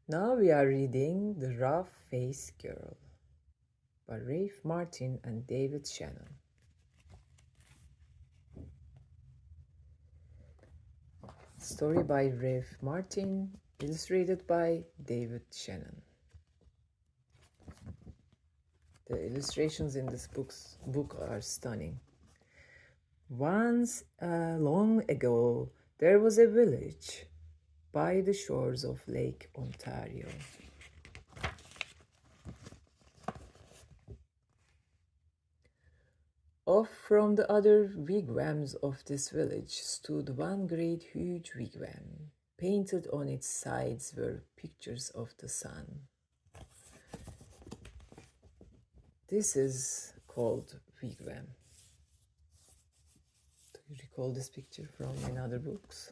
Now we are reading The Rough-Faced Girl by Rafe Martin and David Shannon. Story by Rafe Martin, illustrated by David Shannon. The illustrations in this book are stunning. Once, long ago, there was a village by the shores of Lake Ontario. Off from the other wigwams of this village stood one great huge wigwam. Painted on its sides were pictures of the sun. This is called wigwam. Do you recall this picture from in other books?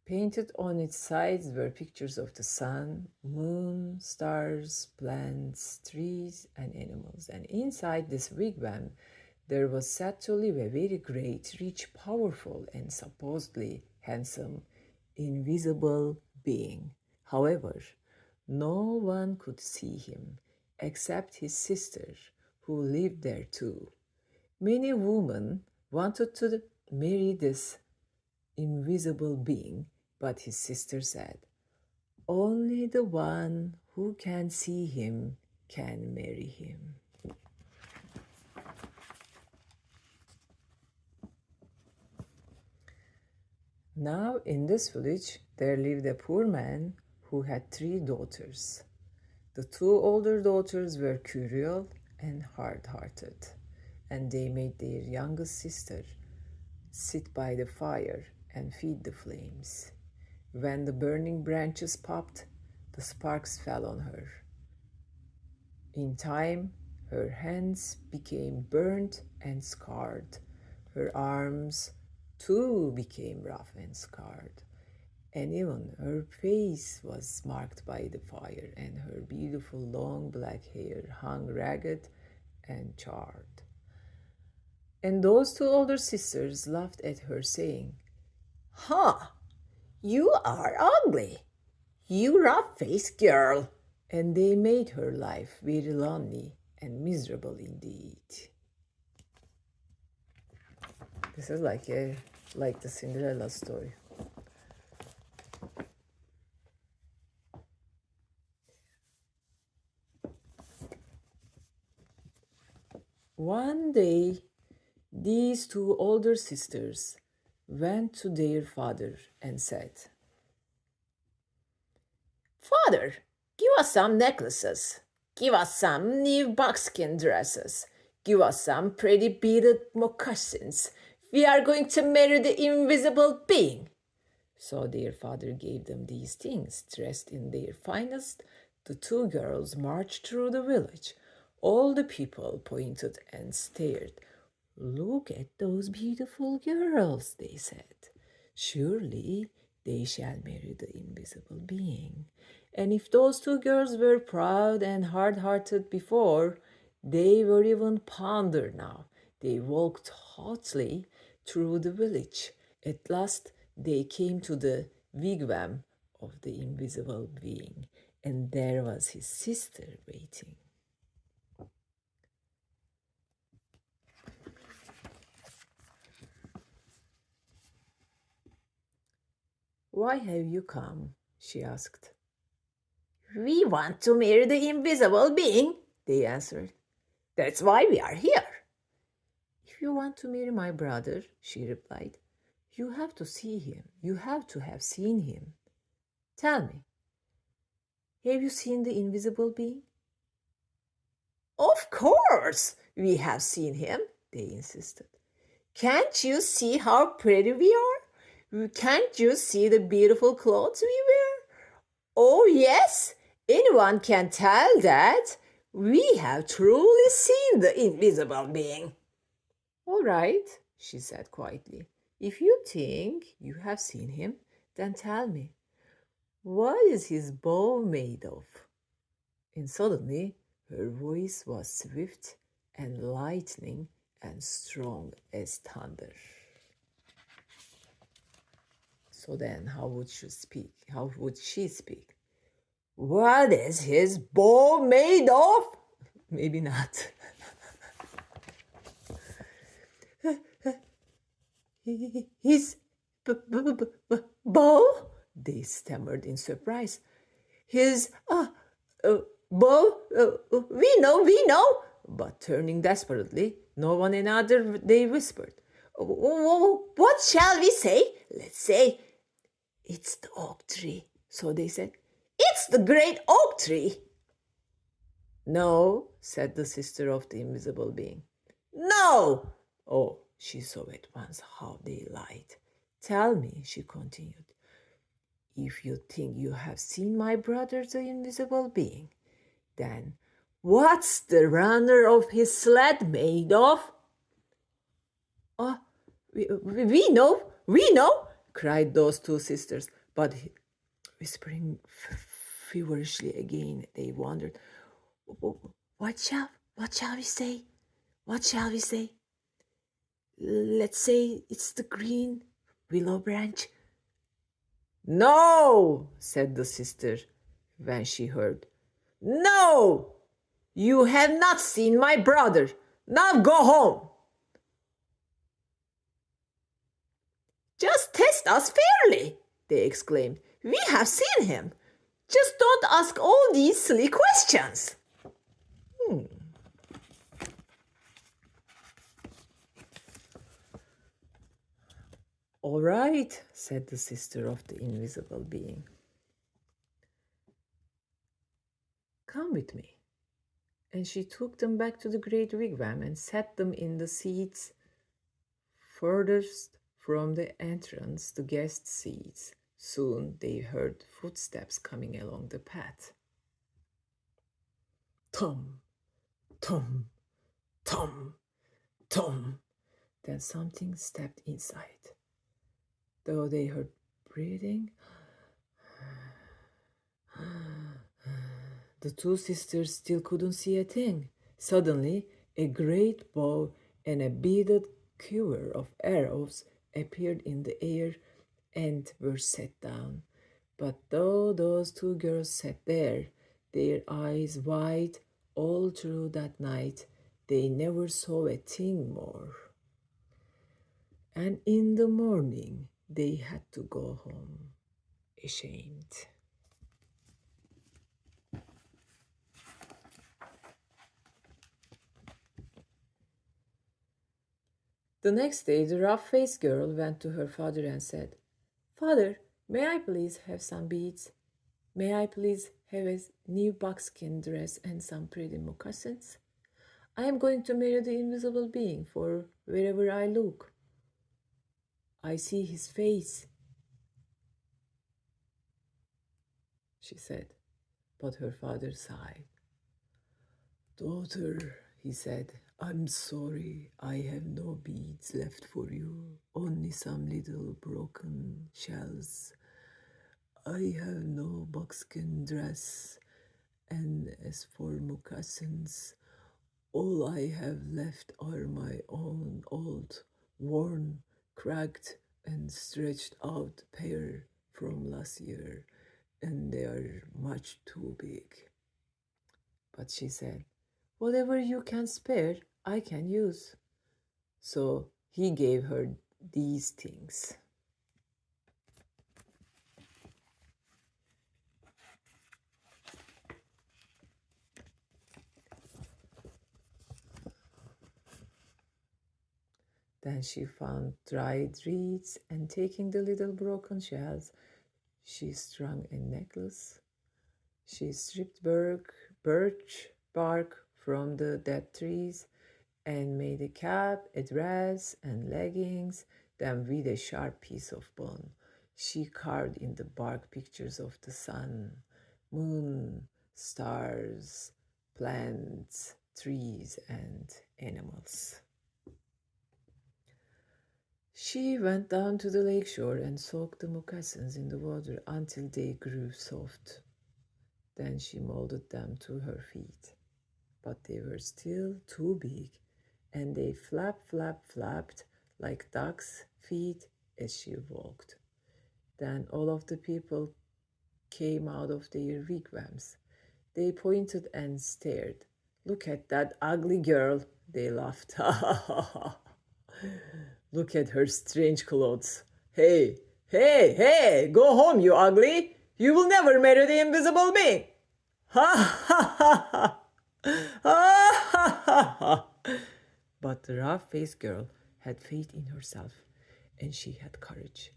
Painted on its sides were pictures of the sun, moon, stars, plants, trees, and animals. And inside this wigwam, there was said to live a very great, rich, powerful, and supposedly handsome, invisible being. However, no one could see him except his sister, who lived there too. Many women wanted to marry this invisible being, but his sister said, only the one who can see him can marry him. Now in this village there lived a poor man who had 3 daughters. The 2 older daughters were cruel and hard-hearted, and they made their youngest sister sit by the fire and feed the flames. When the burning branches popped, the sparks fell on her. In time, her hands became burnt and scarred. Her arms, too, became rough and scarred. And even her face was marked by the fire, and her beautiful long black hair hung ragged and charred. And those 2 older sisters laughed at her, saying, "Ha! You are ugly, you rough-faced girl." And they made her life very lonely and miserable indeed. This is like the Cinderella story. One day, these 2 older sisters went to their father and said, "Father, give us some necklaces. Give us some new buckskin dresses. Give us some pretty beaded moccasins. We are going to marry the invisible being." So their father gave them these things. Dressed in their finest, the 2 girls marched through the village. All the people pointed and stared. "Look at those beautiful girls," they said. "Surely they shall marry the invisible being." And if those 2 girls were proud and hard-hearted before, they were even pondered now. They walked hotly through the village. At last, they came to the wigwam of the invisible being, and there was his sister waiting. "Why have you come?" she asked. "We want to marry the invisible being," they answered. "That's why we are here." "If you want to marry my brother," she replied, "you have to see him. You have to have seen him. Tell me, have you seen the invisible being?" "Of course we have seen him," they insisted. "Can't you see how pretty we are? Can't you see the beautiful clothes we wear? Oh, yes, anyone can tell that we have truly seen the invisible being." "All right," she said quietly. "If you think you have seen him, then tell me, what is his bow made of?" And suddenly her voice was swift and lightning and strong as thunder. So then, how would she speak? How would she speak? What is his bow made of? Maybe not. His bow? They stammered in surprise. His bow? We know. But turning desperately, no one another, they whispered. What shall we say? Let's say it's the oak tree. So they said, it's the great oak tree. No, said the sister of the invisible being. No! Oh, she saw at once how they lied. Tell me, she continued, if you think you have seen my brother, the invisible being, then what's the runner of his sled made of? Oh, we know, cried those two sisters, but whispering feverishly again, they wondered, what shall we say? What shall we say? Let's say it's the green willow branch. No, said the sister when she heard. No, you have not seen my brother. Now go home. Just test us fairly, they exclaimed. We have seen him. Just don't ask all these silly questions. All right, said the sister of the invisible being. Come with me. And she took them back to the great wigwam and set them in the seats furthest from the entrance, the guest seats. Soon they heard footsteps coming along the path. Tom, Tom, Tom, Tom. Then something stepped inside. Though they heard breathing, the two sisters still couldn't see a thing. Suddenly, a great bow and a beaded quiver of arrows appeared in the air and were set down. But though those two girls sat there, their eyes wide all through that night, they never saw a thing more. And in the morning, they had to go home, ashamed. The next day, the rough-faced girl went to her father and said, Father, may I please have some beads? May I please have a new buckskin dress and some pretty moccasins? I am going to marry the invisible being, for wherever I look, I see his face, she said. But her father sighed. Daughter, he said, I'm sorry, I have no beads left for you, only some little broken shells. I have no buckskin dress, and as for moccasins, all I have left are my own old, worn, cracked, and stretched out pair from last year, and they are much too big. But she said, whatever you can spare, I can use. So he gave her these things. Then she found dried reeds, and taking the little broken shells, she strung a necklace. She stripped birch bark from the dead trees and made a cap, a dress, and leggings. Then, with a sharp piece of bone, she carved in the bark pictures of the sun, moon, stars, plants, trees, and animals. She went down to the lake shore and soaked the moccasins in the water until they grew soft. Then she molded them to her feet. But they were still too big, and they flapped like ducks' feet as she walked. Then all of the people came out of their wigwams. They pointed and stared. Look at that ugly girl, they laughed. Look at her strange clothes. Hey, hey, hey, go home, you ugly. You will never marry the invisible being. Ha ha ha ha. Ha ha ha ha. But the rough-faced girl had faith in herself, and she had courage.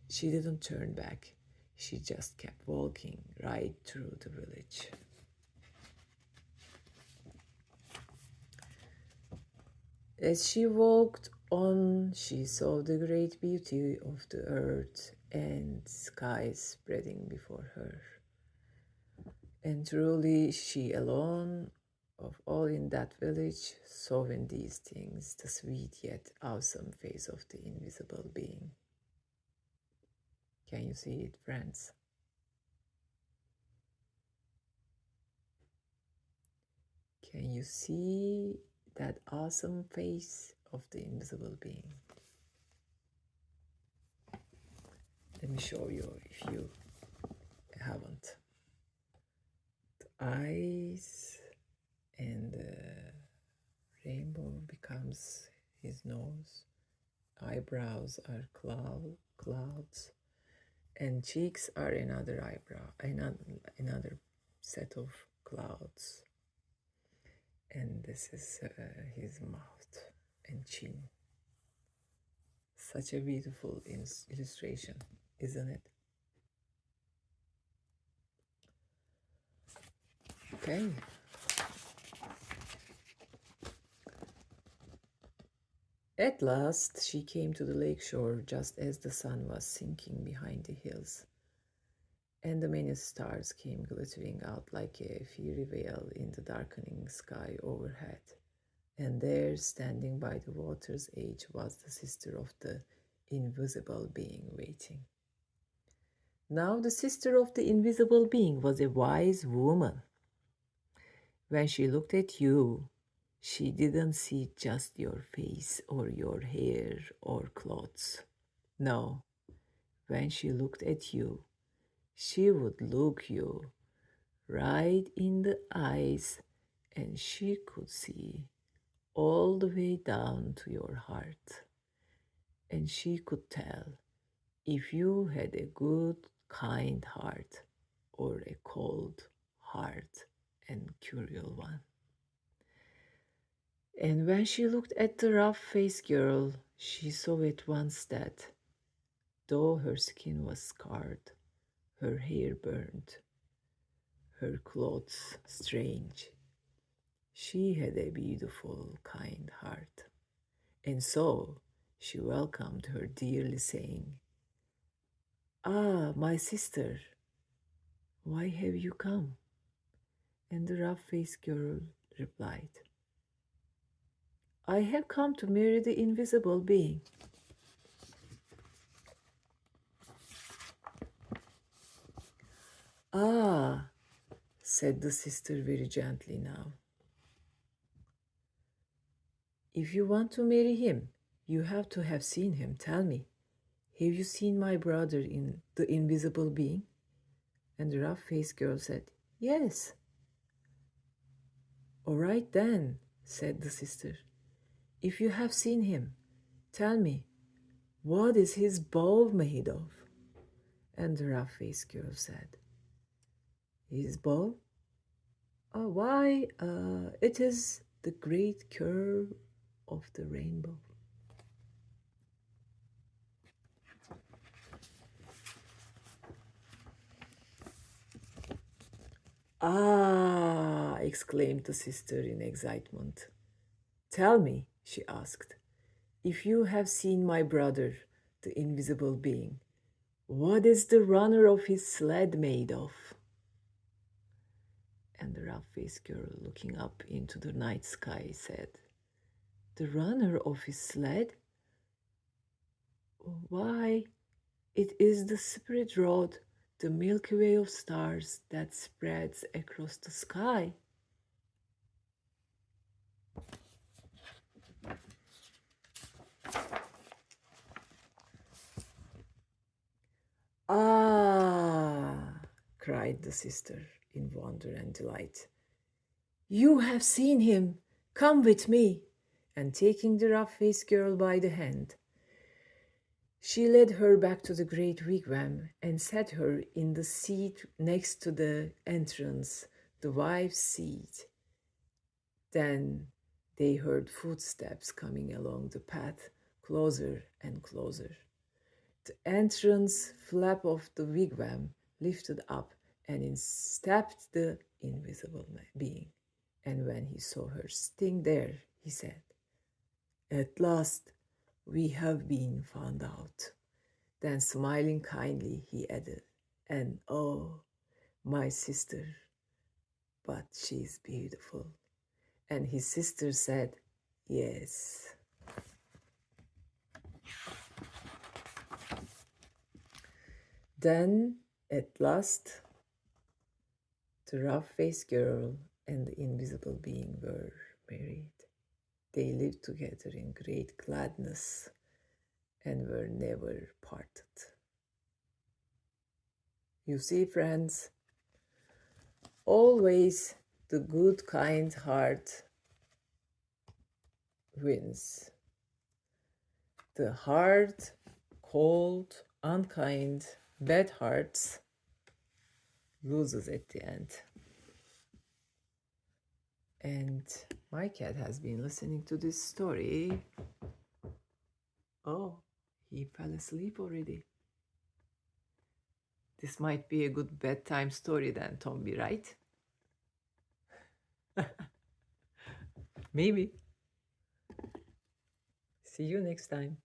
She didn't turn back. She just kept walking right through the village. As she walked on, she saw the great beauty of the earth and sky spreading before her. And truly, she alone of all in that village saw in these things the sweet yet awesome face of the invisible being. Can you see it, friends? Can you see that awesome face of the invisible being? Let me show you if you haven't. The eyes and the rainbow becomes his nose. Eyebrows are clouds, and cheeks are another eyebrow, another set of clouds. And this is his mouth and chin. Such a beautiful illustration, isn't it? Okay. At last, she came to the lake shore just as the sun was sinking behind the hills, and the many stars came glittering out like a fiery veil in the darkening sky overhead. And there, standing by the water's edge, was the sister of the invisible being waiting. Now, the sister of the invisible being was a wise woman. When she looked at you, she didn't see just your face or your hair or clothes. No, when she looked at you, she would look you right in the eyes, and she could see all the way down to your heart. And she could tell if you had a good, kind heart or a cold heart and cruel one. And when she looked at the rough-faced girl, she saw at once that, though her skin was scarred, her hair burned, her clothes strange, she had a beautiful, kind heart. And so she welcomed her dearly, saying, "Ah, my sister, why have you come?" And the rough-faced girl replied, "I have come to marry the invisible being." "Ah," said the sister very gently now. "If you want to marry him, you have to have seen him. Tell me, have you seen my brother in the invisible being?" And the rough-faced girl said, "Yes." "All right then," said the sister. "If you have seen him, tell me, what is his bow made of?" And the rough-faced girl said, "His bow? Oh, why, it is the great curve of the rainbow." "Ah!" exclaimed the sister in excitement. "Tell me," she asked, "if you have seen my brother, the invisible being, what is the runner of his sled made of?" And the rough-faced girl, looking up into the night sky, said, "The runner of his sled? Why, it is the spirit road, the Milky Way of stars that spreads across the sky." Ah, cried the sister in wonder and delight. You have seen him. Come with me. And taking the rough-faced girl by the hand, she led her back to the great wigwam and set her in the seat next to the entrance, the wife's seat. Then they heard footsteps coming along the path, closer and closer. The entrance flap of the wigwam lifted up, and in stepped the invisible being. And when he saw her sitting there, he said, At last we have been found out. Then, smiling kindly, he added, And oh, my sister, but she's beautiful. And his sister said, Yes. Then, at last, the rough-faced girl and the invisible being were married. They lived together in great gladness and were never parted. You see, friends, always the good, kind heart wins. The hard, cold, unkind, bad hearts loses at the end. And my cat has been listening to this story. Oh, he fell asleep already. This might be a good bedtime story then, Tomby, right? Maybe. See you next time.